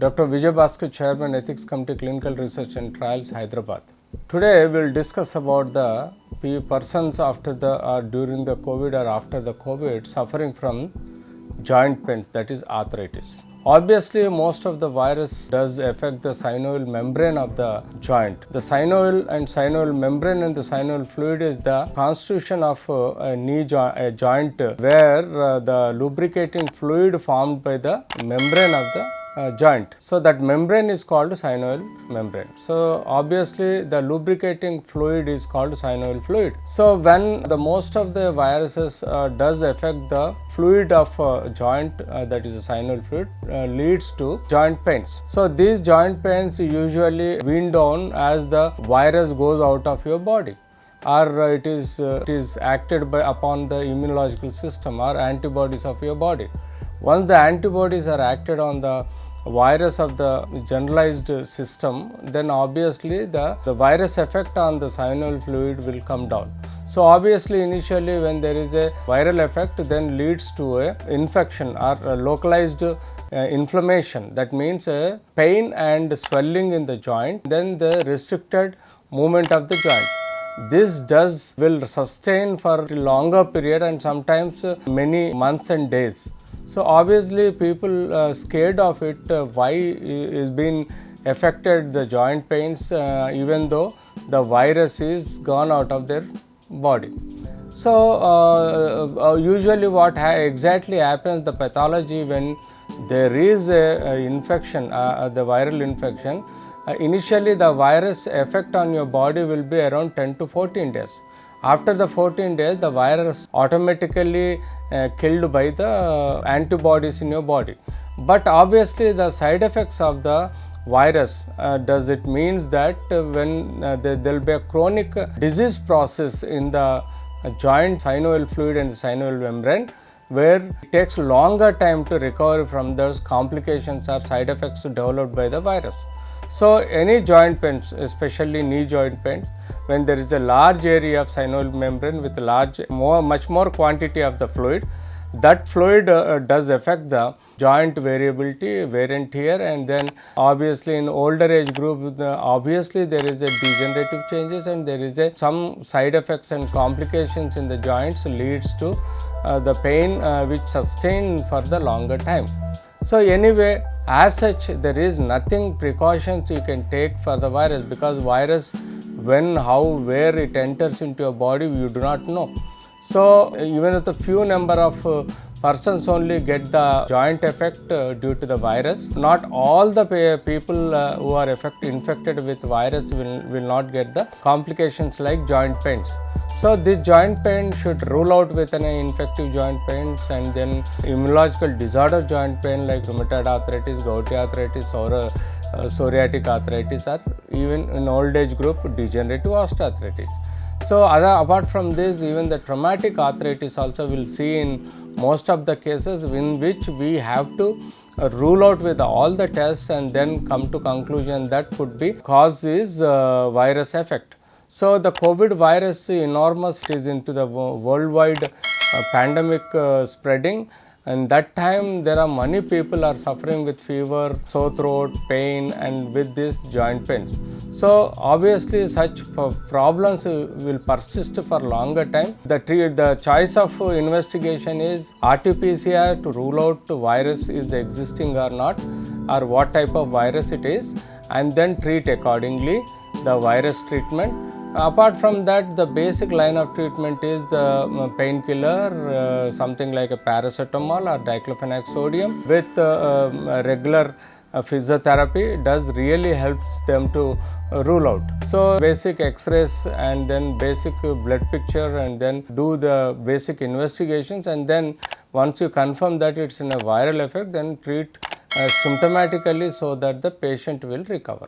Dr. Vijay Bhaskar, Chairman, Ethics Committee, Clinical Research and Trials, Hyderabad. Today we will discuss about the persons after or during the COVID or after the COVID suffering from joint pains, that is arthritis. Obviously, most of the virus does affect the synovial membrane of the joint. The synovial membrane and the synovial fluid is the constitution of a joint where the lubricating fluid formed by the membrane of the joint. So that membrane is called synovial membrane. So obviously the lubricating fluid is called synovial fluid. So when the most of the viruses does affect the fluid of joint, that is the synovial fluid, leads to joint pains. So these joint pains usually wean down as the virus goes out of your body, or it is acted upon the immunological system or antibodies of your body. Once the antibodies are acted on the virus of the generalized system, then obviously the virus effect on the synovial fluid will come down. So obviously initially when there is a viral effect, then leads to a infection or a localized inflammation. That means a pain and swelling in the joint, then the restricted movement of the joint. This will sustain for a longer period and sometimes many months and days. So obviously people scared of it, why is being affected the joint pains even though the virus is gone out of their body. So usually what exactly happens, the pathology when there is a infection, the viral infection, initially the virus effect on your body will be around 10 to 14 days. After the 14 days, the virus automatically killed by the antibodies in your body. But obviously the side effects of the virus, does it means that when there will be a chronic disease process in the joint synovial fluid and synovial membrane, where it takes longer time to recover from those complications or side effects developed by the virus. So any joint pains, especially knee joint pains, when there is a large area of synovial membrane with much more quantity of the fluid, that fluid does affect the joint variability, wear and tear, and then obviously in older age group, obviously there is a degenerative changes and there is some side effects and complications in the joints leads to the pain which sustain for the longer time. So anyway, as such, there is nothing precautions you can take for the virus, because virus, when, how, where it enters into your body, you do not know. So even if a few number of persons only get the joint effect due to the virus, not all the people who are infected with virus will not get the complications like joint pains. So this joint pain should rule out with an infective joint pains, and then immunological disorder joint pain like rheumatoid arthritis, gouty arthritis, or psoriatic arthritis, or even in old age group degenerative osteoarthritis. So apart from this, even the traumatic arthritis also will see in most of the cases in which we have to rule out with all the tests and then come to conclusion that could be cause is virus effect. So the COVID virus enormous, it is into the worldwide pandemic spreading, and that time there are many people are suffering with fever, sore throat, pain, and with this joint pains. So obviously such problems will persist for longer time. The choice of investigation is RT-PCR to rule out the virus is existing or not, or what type of virus it is, and then treat accordingly the virus treatment. Apart from that, the basic line of treatment is the painkiller, something like a paracetamol or diclofenac sodium with regular physiotherapy does really helps them to rule out. So basic x-rays and then basic blood picture, and then do the basic investigations, and then once you confirm that it's in a viral effect, then treat symptomatically so that the patient will recover.